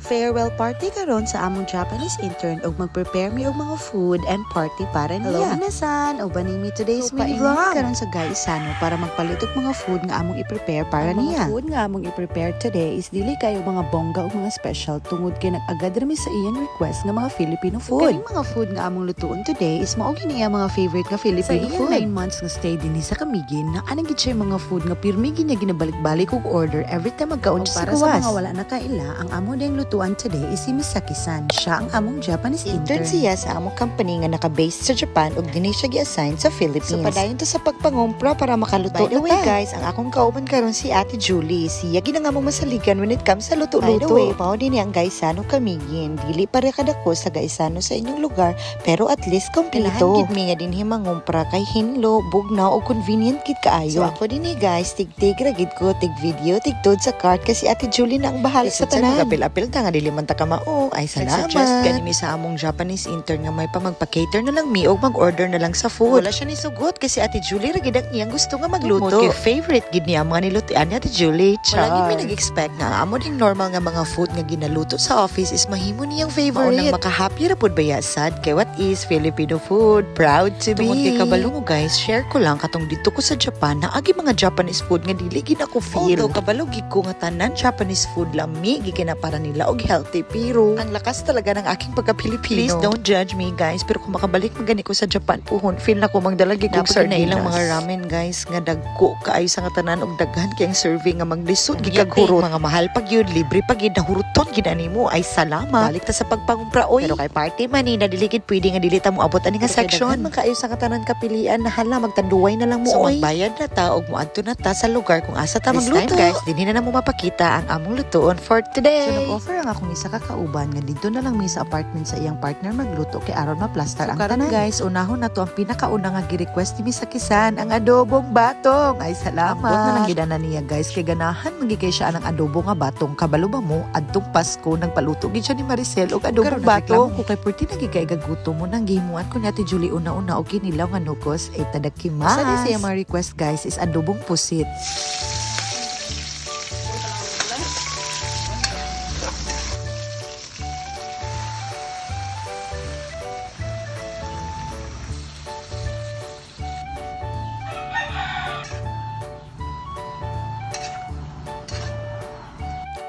Farewell party karon sa among Japanese intern ug mag-prepare mi og mga food and party para niya. Hello minasan, opening me today's mini vlog karon sa Gaisano para magpalit og mga food nga among i-prepare para niya. Ang mga food nga among i-prepare today is dili kayo mga bongga ug mga special tungod kay nag-agad rami sa iyang request nga mga Filipino food. Kaning mga food nga among lutuon today is mao gini ang mga favorite nga Filipino food. Sa 9 months nga stay dinhi sa Camiguin na anang gid siya mga food nga pirmi ginya ginabalik-balik og order every time magkaon sa gawas. Para sa mga wala na kaila, ang among ding lutuan today is si Misaki-san. Siya ang among Japanese intern. Siya sa among company nga naka-based sa Japan ug dinhi siya gi-assign sa Philippines. So padayon to sa pagpangumpra para makaluto. By the way guys, ang akong kauban karon si Ate Julie. Siya gina nga among masaligan when it comes sa luto-luto. By the way, mao din ang Gaisano Camiguin. Dili pare kadako sa Gaisano sa inyong lugar, pero at least kompleto. Kailangan gid mi nga dinhi mangumpra kay hinlo, bugnaw ug convenient gid kaayo. So ako dinhi guys, tig-tig ra gid ko, tig video, tig-tod sa cart kasi Ate Julie na ang bahala sa tanan. Apil-apil ta nga dili man ta kamao. Ay salamat. Suggest gani mi sa among Japanese intern nga may pa magpa-cater na lang mi og mag-order na lang sa food. Wala siya ni sugot kasi Ate Julie ra gid ang iyang gusto nga magluto. Okay, favorite gid niya mga nilutuan ni Ate Julie. Wala gid mi nag-expect na amo ding normal nga mga food nga ginaluto sa office is mahimo niyang favorite. Unang maka-happy ra pud baya sad kay what is Filipino food. Proud to be. Tungod kay kabalo mo guys, share ko lang katong dito ko sa Japan na agi mga Japanese food nga dili gid ako feel. Although kabalo gid ko nga tanan Japanese food lami gid na para nila og healthy pero ang lakas talaga ng aking pagka-Pilipino. Please don't judge me guys, pero kung makabalik magani ko sa Japan puhon feel na ko magdalagi kog sardinas. Ilang mga ramen guys nga dagko kaayo sa nga tanan og daghan kay ang serving nga maglisod gigagurot. Mga mahal pag yun, libre pag yun, nahuruton gid animo. Ay salamat. Balik ta sa pagpangumpra oy. Pero kay party man ni na dili gid pwede nga dili ta mo abot ani nga section. Man kaayo sa nga tanan kapilian na hala magtanduway na lang mo oy. So magbayad na ta og moadto na ta sa lugar kung asa ta magluto. This time guys, dinhi na mo mapakita ang among lutoon for today. So nag-offer ang akong isa ka kauban nga dito na lang mi sa apartment sa iyang partner magluto kay aron maplastar ang tanan. Guys, unahon na to ang pinakauna nga gi-request ni Misaki-san ang adobong batong. Ay salamat. Abot na lang gid na niya guys kay ganahan magigay siya ang adobo nga batong. Kabalo ba mo adtong Pasko nagpaluto gid siya ni Maricel og adobong batong. Ko kay perti nagigay gagutom mo nang gihimuan ko ni Ate Julie una-una og kinilaw nga nukos ay tadakimasu. Sa siya mga request guys is adobong pusit.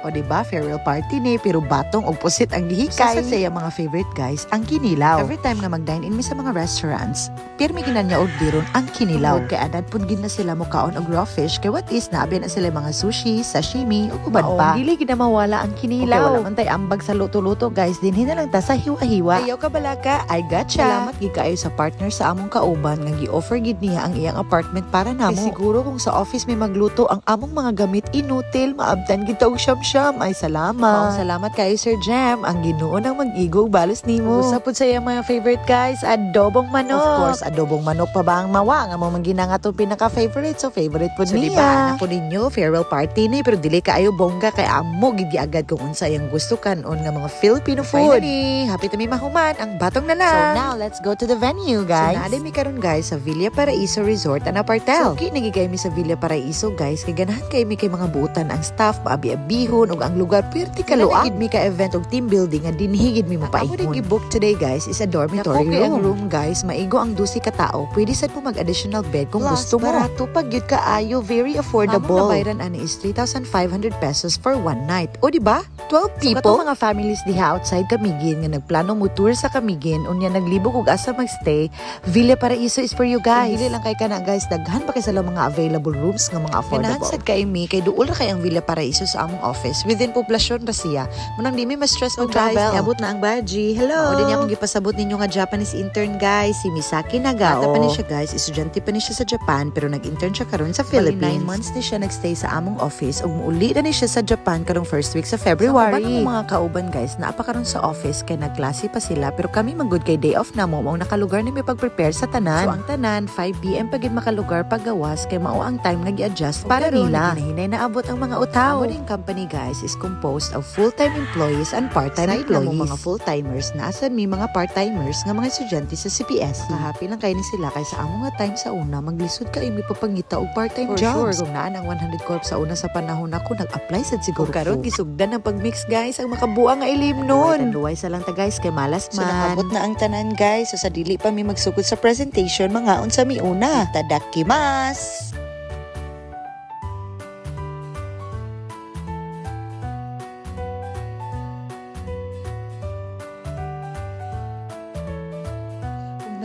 O diba, farewell party ni pero batong og pusit ang gihikay. Sa saya mga favorite guys, ang kinilaw. Every time nga mag-dine in mi sa mga restaurants, pirmi ginan niya orderon ang kinilaw. Kay adad pud gid na sila mo kaon og raw fish, kay what is naabi na sila mga sushi, sashimi ug uban pa. Dili gid na mawala ang kinilaw. Okay, wala man tay ambag sa luto-luto guys, dinhi na lang ta sa hiwa-hiwa. Ayaw ka balaka, I gotcha. Salamat gid kaayo sa partner sa among kauban nga gi-offer gid niya ang iyang apartment para namo. Siguro kung sa office may magluto ang among mga gamit inutil, maabtan gid ta og ay salamat. Salamat kayo Sir Jam. Ang Ginoo nang mag-igog balos nimo. Usa pud sa iyang mga favorite guys, adobong manok. Of course, adobong manok pa ba ang mawa nga mo mangina nga to pinaka-favorite. So favorite pud niya. So diba, anak po ninyo, farewell party ni pero dili kaayo bongga kay amo gid agad kung unsa iyang gusto kanon nga mga Filipino food. Finally, happy to mi mahuman ang batong na lang. So now, let's go to the venue guys. So naade mi karon guys sa Villa Paraiso Resort and Apartel. So kinigigay mi sa Villa Paraiso guys kay ganahan kay mi kay mga buutan ang staff, maabi-abihon ug ang lugar perti kaluag. Gid mi ka event og team building nga dinhigid mi mapaihon. Ako gi-book today guys is a dormitory room. Ang room guys maigo ang 12 ka tawo. Pwede sad mo mag additional bed kung gusto mo. Barato pag gyud kaayo, very affordable. Ang nabayran ani is 3,500 pesos for one night. O di ba? 12 people. So mga families diha outside Camiguin nga nagplano mo tour sa Camiguin unya naglibog og asa magstay, Villa Paraiso is for you guys. Dili lang kay kana guys, daghan pa kay sa mga available rooms nga mga affordable. Ganahan sad kay mi kay duol ra kay ang Villa Paraiso sa among office within poblasyon ra siya. Munang di mi ma-stress mo travel. Niabot na ang baji. Hello. O din akong gipasabot ninyo nga Japanese intern guys, si Misaki Nagao. Bata pa ni siya guys, estudyante pa ni siya sa Japan pero nag-intern siya karon sa Philippines. 9 months ni siya nagstay sa among office ug muuli na ni siya sa Japan karong first week sa February. Sa mga kauban guys, naapa karon sa office kay nagklase pa sila pero kami manggod kay day off na mo mao nakalugar ni mi pag-prepare sa tanan. So ang tanan 5 PM pagid makalugar paggawas kay mao ang time nag-adjust para nila. Hinahinay na abot ang mga utaw. Amo ding company guys guys is composed of full-time employees and part-time employees. Mga full-timers na asan may mga part-timers nga mga estudyante sa CPS. Happy lang kayo ni sila kaysa amo nga time sa una maglisod kayo may papangita og part-time jobs. Kung naan ang 100 corp sa una sa panahon ako nag-apply sad siguro karon gisugdan ang pagmix guys ang makabuang nga ilim nun. Duway sa lang ta guys kay malas man. So nakabot na ang tanan guys. So sa dili pa mi magsugod sa presentation mangaon sa miuna. Tadakimasu.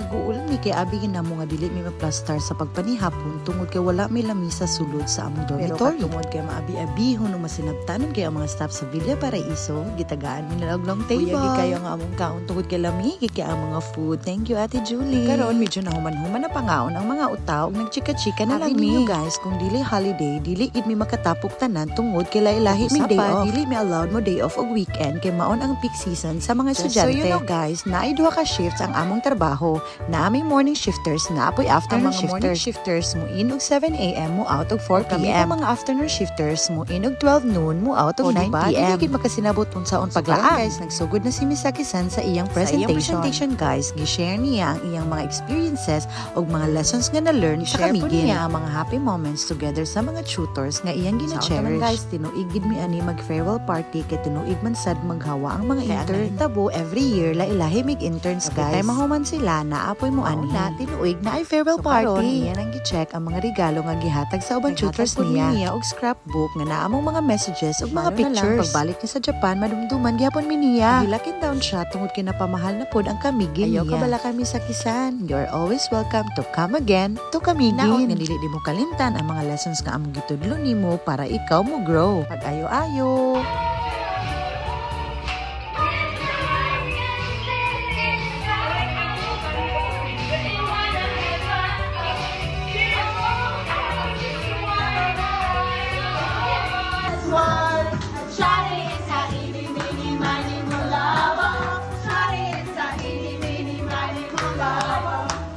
Nag-uulan mi kay abigin na mo nga dili mi maplastar sa pagpanihapon tungod kay wala may lamisa sulod sa among dormitory. Pero tungod kay maabi-abihon no masinabtanon kay ang mga staff sa Villa Paraiso, gitagaan mi na long table. Kuya kayo nga among kaon tungod kay lami kay ang mga food. Thank you Ate Julie. Karon medyo na human-human na pangaon ang mga utaw nagchika-chika na lang mi. Guys, kung dili holiday, dili gid mi makatapok tanan tungod kay lahi mi day off. Dili mi allowed mo day off og weekend kay maon ang peak season sa mga estudyante. So you know guys, naay duha ka shifts ang among trabaho. Na may morning shifters na apoy afternoon shifters. Morning shifters mo in og 7 AM mo out og 4 PM. Kami mga afternoon shifters mo in og 12 noon mo out og 9 PM. Hindi makasinabot kung saon paglaan. Guys, nagsugod na si Misaki-san sa iyang presentation. Guys, gi-share niya ang iyang mga experiences og mga lessons nga na-learn sa kamigin. Niya ang mga happy moments together sa mga tutors nga iyang gina-cherish. Guys, tinuig gid mi ani mag-farewell party kay tinuig man sad maghawa ang mga intern. Tabo every year lahi mig interns guys. Kay mahuman sila na apoy mo ani na tinuig na ay farewell party. Yan ang gi-check ang mga regalo nga gihatag sa ubang tutors niya og scrapbook nga naamong mga messages ug mga pictures. Pagbalik niya sa Japan madumduman gyapon mi niya. Gilakin down siya tungod kay napamahal na pod ang kamigin niya. Ayaw ka bala kami sa kisan. You're always welcome to come again to kamigin. Naon nga dili di mo kalimtan ang mga lessons nga among gitudlo nimo para ikaw mo grow. Pag-ayo-ayo.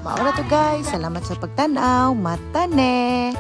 Maura to guys, salamat sa pagtanaw, matane!